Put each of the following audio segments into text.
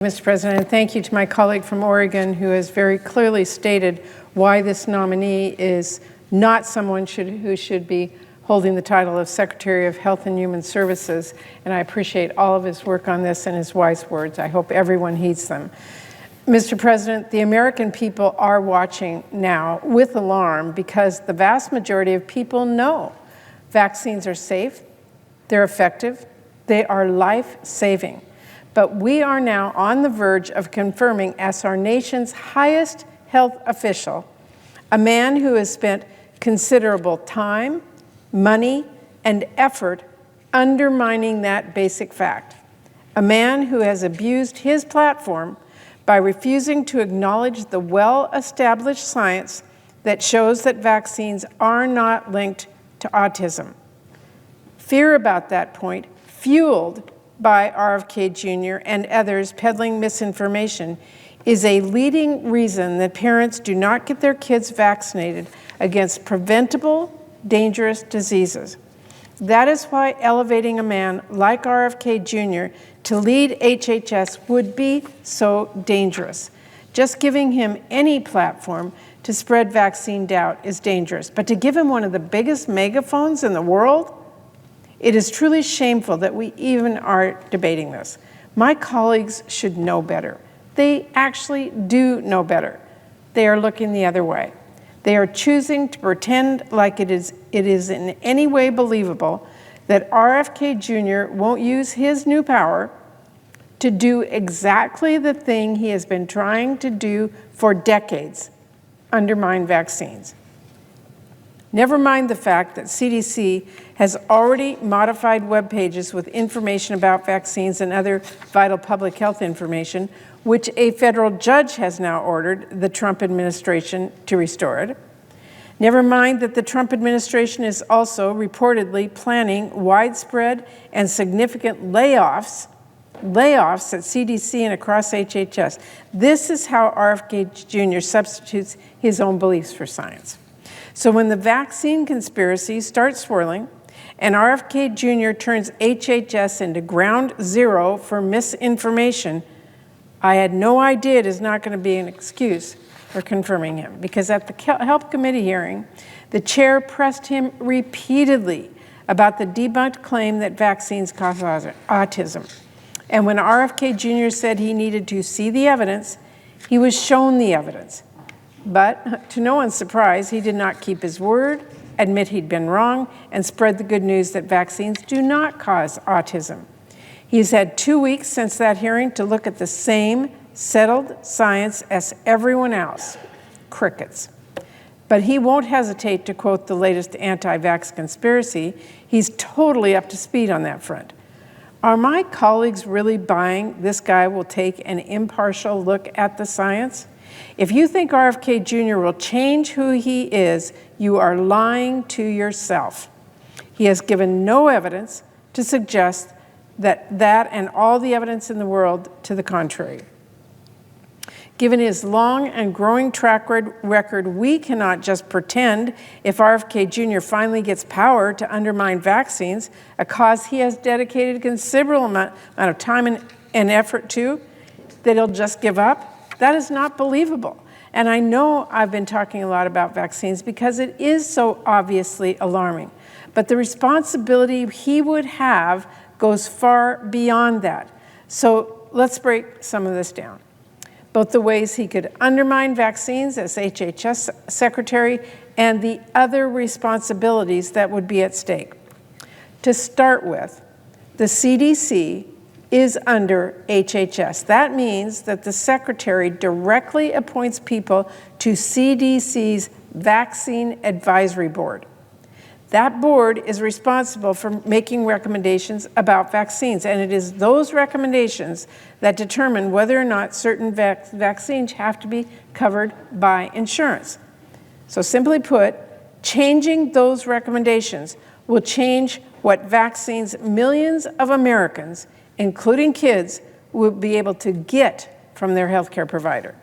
Mr. President, and thank you to my colleague from Oregon who has very clearly stated why this nominee is not someone who should be holding the title of Secretary of Health and Human Services, and I appreciate all of his work on this and his wise words. I hope everyone heeds them. Mr. President, the American people are watching now with alarm because the vast majority of people know vaccines are safe, they're effective, they are life-saving. But we are now on the verge of confirming as our nation's highest health official, a man who has spent considerable time, money, and effort undermining that basic fact. A man who has abused his platform by refusing to acknowledge the well-established science that shows that vaccines are not linked to autism. Fear about that point, fueled by RFK Jr. and others peddling misinformation, is a leading reason that parents do not get their kids vaccinated against preventable, dangerous diseases. That is why elevating a man like RFK Jr. to lead HHS would be so dangerous. Just giving him any platform to spread vaccine doubt is dangerous, but to give him one of the biggest megaphones in the world, it is truly shameful that we even are debating this. My colleagues should know better. They actually do know better. They are looking the other way. They are choosing to pretend like it is in any way believable that RFK Jr. won't use his new power to do exactly the thing he has been trying to do for decades: undermine vaccines. Never mind the fact that CDC has already modified web pages with information about vaccines and other vital public health information, which a federal judge has now ordered the Trump administration to restore it. Never mind that the Trump administration is also reportedly planning widespread and significant layoffs at CDC and across HHS. This is how RFK Jr. substitutes his own beliefs for science. So when the vaccine conspiracy starts swirling and RFK Jr. turns HHS into ground zero for misinformation, I had no idea it is not going to be an excuse for confirming him, because at the Health Committee hearing, the chair pressed him repeatedly about the debunked claim that vaccines cause autism. And when RFK Jr. said he needed to see the evidence, he was shown the evidence. But to no one's surprise, he did not keep his word, admit he'd been wrong, and spread the good news that vaccines do not cause autism. He's had 2 weeks since that hearing to look at the same settled science as everyone else. Crickets. But he won't hesitate to quote the latest anti-vax conspiracy. He's totally up to speed on that front. Are my colleagues really buying this guy will take an impartial look at the science? If you think RFK Jr. will change who he is, you are lying to yourself. He has given no evidence to suggest that and all the evidence in the world to the contrary. Given his long and growing track record, we cannot just pretend if RFK Jr. finally gets power to undermine vaccines, a cause he has dedicated a considerable amount of time and effort to, that he'll just give up. That is not believable. And I know I've been talking a lot about vaccines because it is so obviously alarming. But the responsibility he would have goes far beyond that. So let's break some of this down. Both the ways he could undermine vaccines as HHS Secretary and the other responsibilities that would be at stake. To start with, the CDC is under HHS. That means that the Secretary directly appoints people to CDC's Vaccine Advisory Board. That board is responsible for making recommendations about vaccines, and it is those recommendations that determine whether or not certain vaccines have to be covered by insurance. So simply put, changing those recommendations will change what vaccines millions of Americans, including kids, will be able to get from their healthcare provider.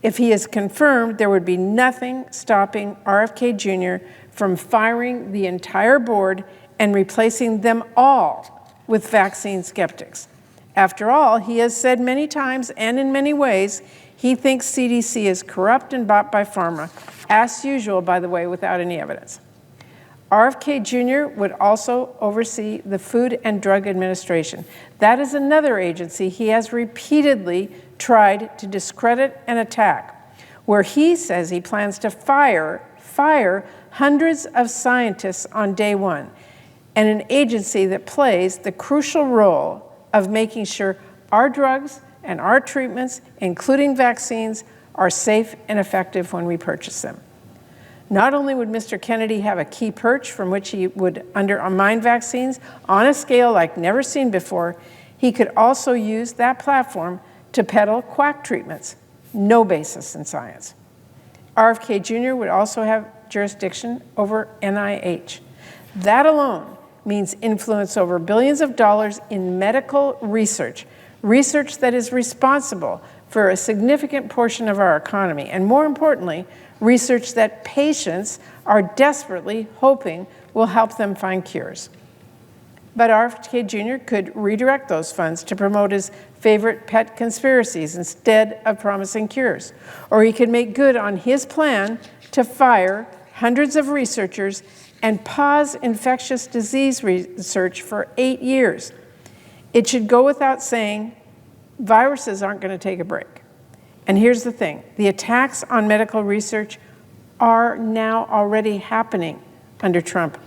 If he is confirmed, there would be nothing stopping RFK Jr. from firing the entire board and replacing them all with vaccine skeptics. After all, he has said many times and in many ways he thinks CDC is corrupt and bought by pharma, as usual, by the way, without any evidence. RFK Jr. would also oversee the Food and Drug Administration. That is another agency he has repeatedly tried to discredit and attack, where he says he plans to fire hundreds of scientists on day one, and an agency that plays the crucial role of making sure our drugs and our treatments, including vaccines, are safe and effective when we purchase them. Not only would Mr. Kennedy have a key perch from which he would undermine vaccines on a scale like never seen before, he could also use that platform to peddle quack treatments, no basis in science. RFK Jr. would also have jurisdiction over NIH. That alone means influence over billions of dollars in medical research, research that is responsible for a significant portion of our economy, and more importantly, research that patients are desperately hoping will help them find cures. But RFK Jr. could redirect those funds to promote his favorite pet conspiracies instead of promising cures. Or he could make good on his plan to fire hundreds of researchers and pause infectious disease research for 8 years. It should go without saying, viruses aren't going to take a break. And here's the thing, the attacks on medical research are now already happening under Trump.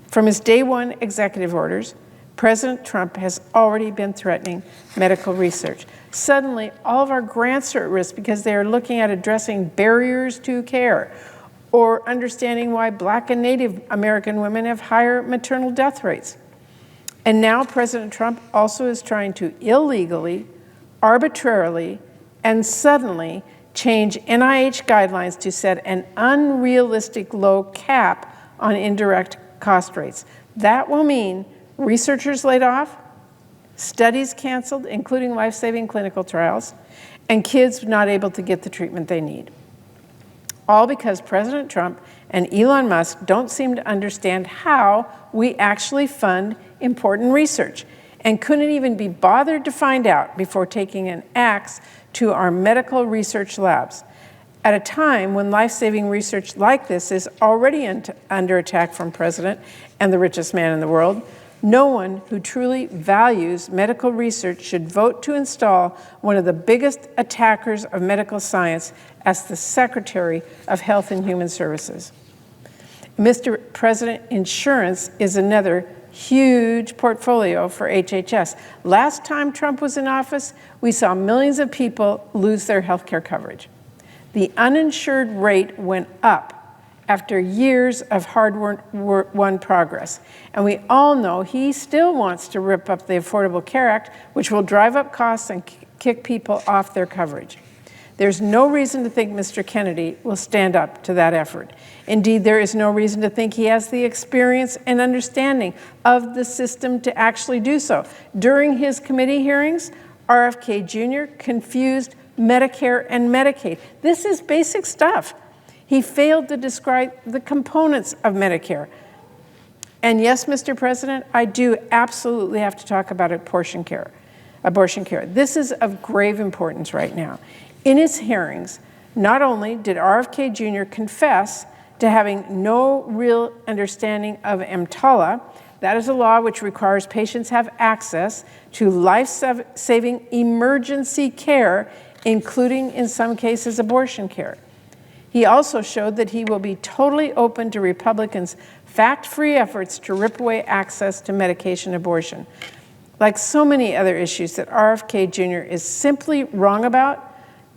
From his day one executive orders, President Trump has already been threatening medical research. Suddenly, all of our grants are at risk because they are looking at addressing barriers to care or understanding why Black and Native American women have higher maternal death rates. And now President Trump also is trying to illegally, arbitrarily, and suddenly change NIH guidelines to set an unrealistic low cap on indirect cost rates. That will mean researchers laid off, studies canceled, including life-saving clinical trials, and kids not able to get the treatment they need. All because President Trump and Elon Musk don't seem to understand how we actually fund important research and couldn't even be bothered to find out before taking an axe to our medical research labs. At a time when life-saving research like this is already under attack from President and the richest man in the world, no one who truly values medical research should vote to install one of the biggest attackers of medical science as the Secretary of Health and Human Services. Mr. President, insurance is another huge portfolio for HHS. Last time Trump was in office, we saw millions of people lose their health care coverage. The uninsured rate went up after years of hard-won progress. And we all know he still wants to rip up the Affordable Care Act, which will drive up costs and kick people off their coverage. There's no reason to think Mr. Kennedy will stand up to that effort. Indeed, there is no reason to think he has the experience and understanding of the system to actually do so. During his committee hearings, RFK Jr. confused Medicare and Medicaid. This is basic stuff. He failed to describe the components of Medicare. And yes, Mr. President, I do absolutely have to talk about abortion care. This is of grave importance right now. In his hearings, not only did RFK Jr. confess to having no real understanding of EMTALA, that is a law which requires patients have access to life-saving emergency care, including, in some cases, abortion care. He also showed that he will be totally open to Republicans' fact-free efforts to rip away access to medication abortion. Like so many other issues that RFK Jr. is simply wrong about,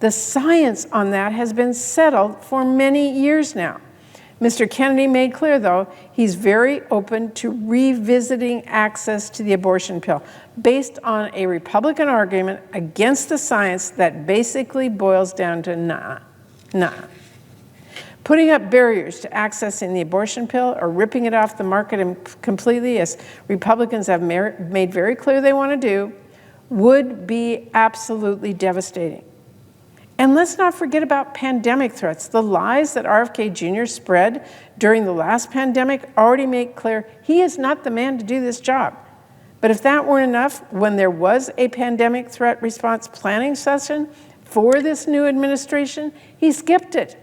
the science on that has been settled for many years now. Mr. Kennedy made clear, though, he's very open to revisiting access to the abortion pill based on a Republican argument against the science that basically boils down to nah. Putting up barriers to accessing the abortion pill or ripping it off the market completely, as Republicans have made very clear they want to do, would be absolutely devastating. And let's not forget about pandemic threats. The lies that RFK Jr. spread during the last pandemic already make clear he is not the man to do this job. But if that weren't enough, when there was a pandemic threat response planning session for this new administration, he skipped it.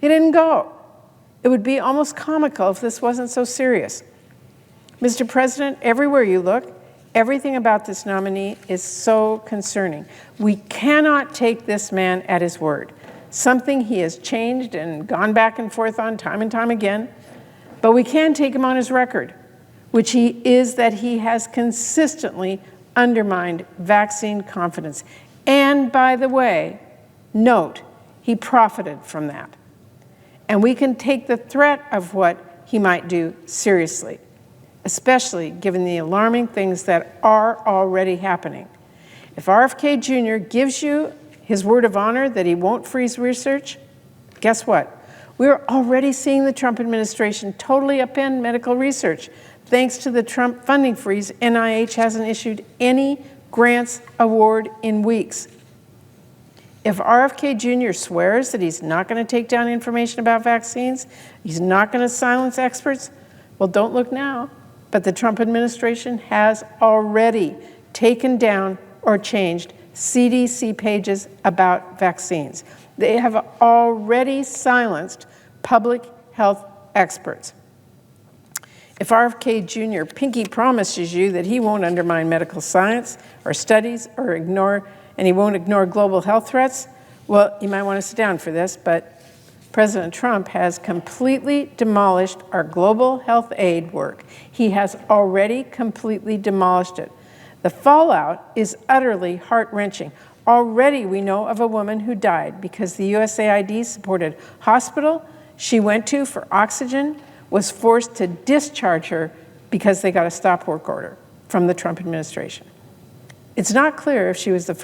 He didn't go. It would be almost comical if this wasn't so serious. Mr. President, everywhere you look, everything about this nominee is so concerning. We cannot take this man at his word, something he has changed and gone back and forth on time and time again, but we can take him on his record, which is that he has consistently undermined vaccine confidence. And by the way, note, he profited from that. And we can take the threat of what he might do seriously, especially given the alarming things that are already happening. If RFK Jr. gives you his word of honor that he won't freeze research, guess what? We're already seeing the Trump administration totally upend medical research. Thanks to the Trump funding freeze, NIH hasn't issued any grants award in weeks. If RFK Jr. swears that he's not going to take down information about vaccines, he's not going to silence experts, well, don't look now. But the Trump administration has already taken down or changed CDC pages about vaccines. They have already silenced public health experts. If RFK Jr. pinky promises you that he won't undermine medical science or studies or he won't ignore global health threats, well, you might want to sit down for this, but President Trump has completely demolished our global health aid work. He has already completely demolished it. The fallout is utterly heart-wrenching. Already we know of a woman who died because the USAID supported hospital she went to for oxygen was forced to discharge her because they got a stop work order from the Trump administration. It's not clear if she was the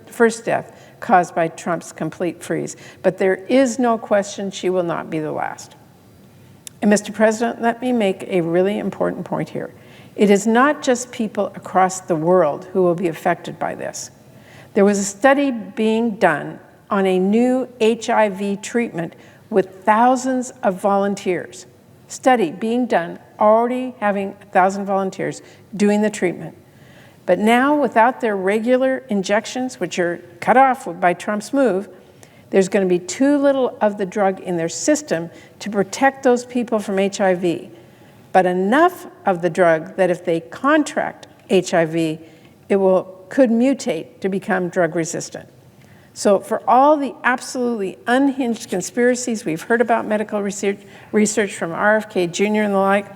first death caused by Trump's complete freeze, but there is no question she will not be the last. And Mr. President, let me make a really important point here. It is not just people across the world who will be affected by this. There was a study being done on a new HIV treatment with thousands of volunteers. Study being done, already having 1,000 volunteers doing the treatment. But now, without their regular injections, which are cut off by Trump's move, there's going to be too little of the drug in their system to protect those people from HIV, but enough of the drug that if they contract HIV, it could mutate to become drug resistant. So for all the absolutely unhinged conspiracies we've heard about medical research from RFK Jr. and the like,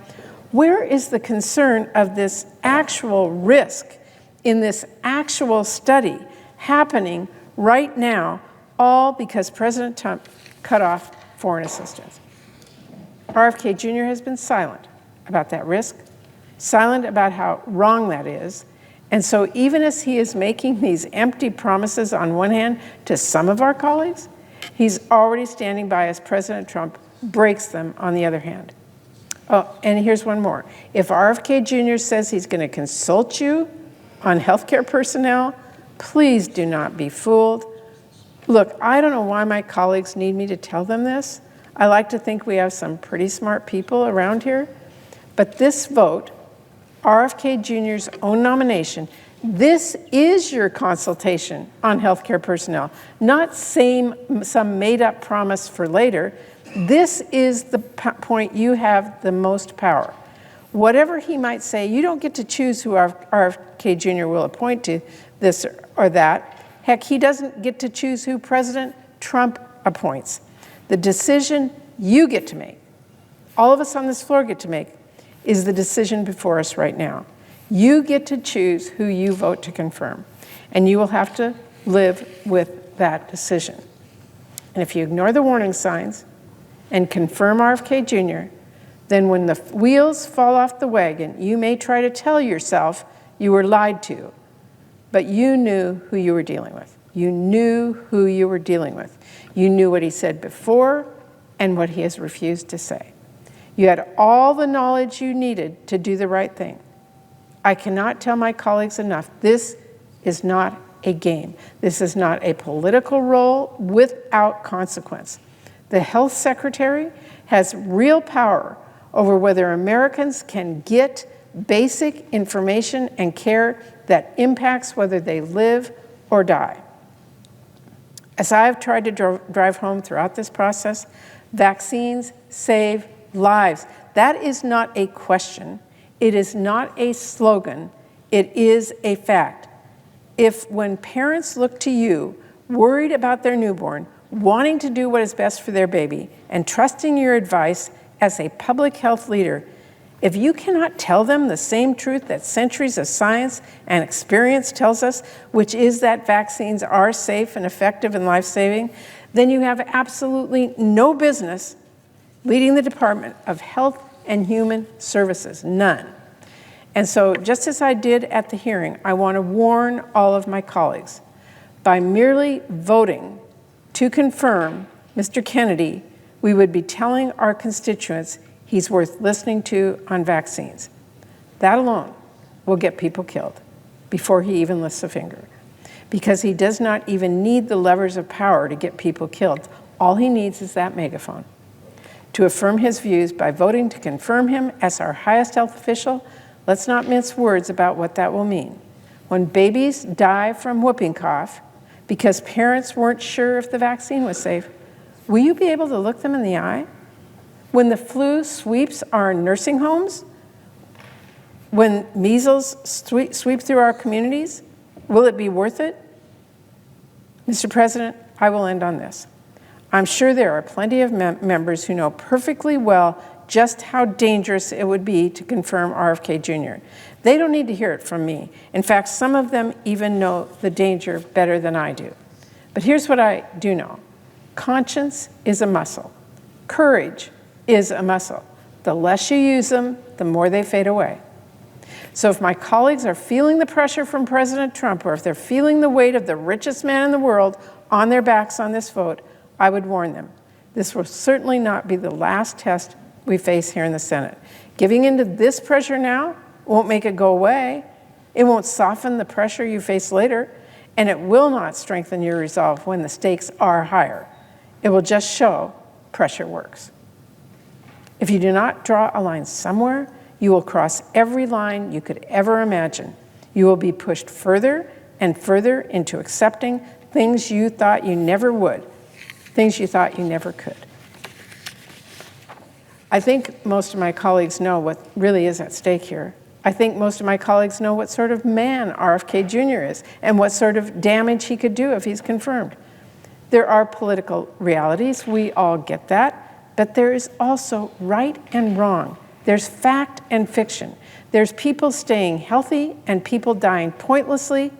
where is the concern of this actual risk in this actual study happening right now, all because President Trump cut off foreign assistance? RFK Jr. has been silent about that risk, silent about how wrong that is. And so even as he is making these empty promises on one hand to some of our colleagues, he's already standing by as President Trump breaks them on the other hand. Oh, and here's one more. If RFK Jr. says he's going to consult you on healthcare personnel, please do not be fooled. Look, I don't know why my colleagues need me to tell them this. I like to think we have some pretty smart people around here. But this vote, RFK Jr.'s own nomination, this is your consultation on healthcare personnel, not some made-up promise for later. This is the point you have the most power. Whatever he might say, you don't get to choose who RFK Jr. will appoint to this or that. Heck, he doesn't get to choose who President Trump appoints. The decision you get to make, all of us on this floor get to make, is the decision before us right now. You get to choose who you vote to confirm, and you will have to live with that decision. And if you ignore the warning signs and confirm RFK Jr., then when the wheels fall off the wagon, you may try to tell yourself you were lied to, but you knew who you were dealing with. You knew who you were dealing with. You knew what he said before and what he has refused to say. You had all the knowledge you needed to do the right thing. I cannot tell my colleagues enough, this is not a game. This is not a political role without consequence. The health secretary has real power over whether Americans can get basic information and care that impacts whether they live or die. As I have tried to drive home throughout this process, vaccines save lives. That is not a question. It is not a slogan. It is a fact. If when parents look to you, worried about their newborn, wanting to do what is best for their baby, and trusting your advice as a public health leader, if you cannot tell them the same truth that centuries of science and experience tells us, which is that vaccines are safe and effective and life-saving, then you have absolutely no business leading the Department of Health and Human Services, none. And so, just as I did at the hearing, I want to warn all of my colleagues, by merely voting to confirm Mr. Kennedy, we would be telling our constituents he's worth listening to on vaccines. That alone will get people killed before he even lifts a finger, because he does not even need the levers of power to get people killed. All he needs is that megaphone. To affirm his views by voting to confirm him as our highest health official, let's not mince words about what that will mean. When babies die from whooping cough because parents weren't sure if the vaccine was safe, will you be able to look them in the eye? When the flu sweeps our nursing homes, when measles sweep through our communities, will it be worth it? Mr. President, I will end on this. I'm sure there are plenty of members who know perfectly well just how dangerous it would be to confirm RFK Jr. They don't need to hear it from me. In fact, some of them even know the danger better than I do. But here's what I do know. Conscience is a muscle. Courage is a muscle. The less you use them, the more they fade away. So if my colleagues are feeling the pressure from President Trump, or if they're feeling the weight of the richest man in the world on their backs on this vote, I would warn them. This will certainly not be the last test we face here in the Senate. Giving into this pressure now won't make it go away. It won't soften the pressure you face later, and it will not strengthen your resolve when the stakes are higher. It will just show pressure works. If you do not draw a line somewhere, you will cross every line you could ever imagine. You will be pushed further and further into accepting things you thought you never would, things you thought you never could. I think most of my colleagues know what really is at stake here. I think most of my colleagues know what sort of man RFK Jr. is and what sort of damage he could do if he's confirmed. There are political realities, we all get that, but there is also right and wrong. There's fact and fiction. There's people staying healthy and people dying pointlessly,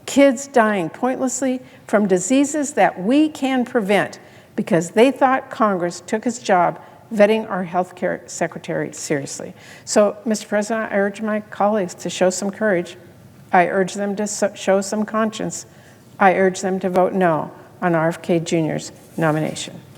kids dying pointlessly from diseases that we can prevent because they thought Congress took its job vetting our health care secretary seriously. So, Mr. President, I urge my colleagues to show some courage. I urge them to show some conscience. I urge them to vote no on RFK Jr.'s nomination.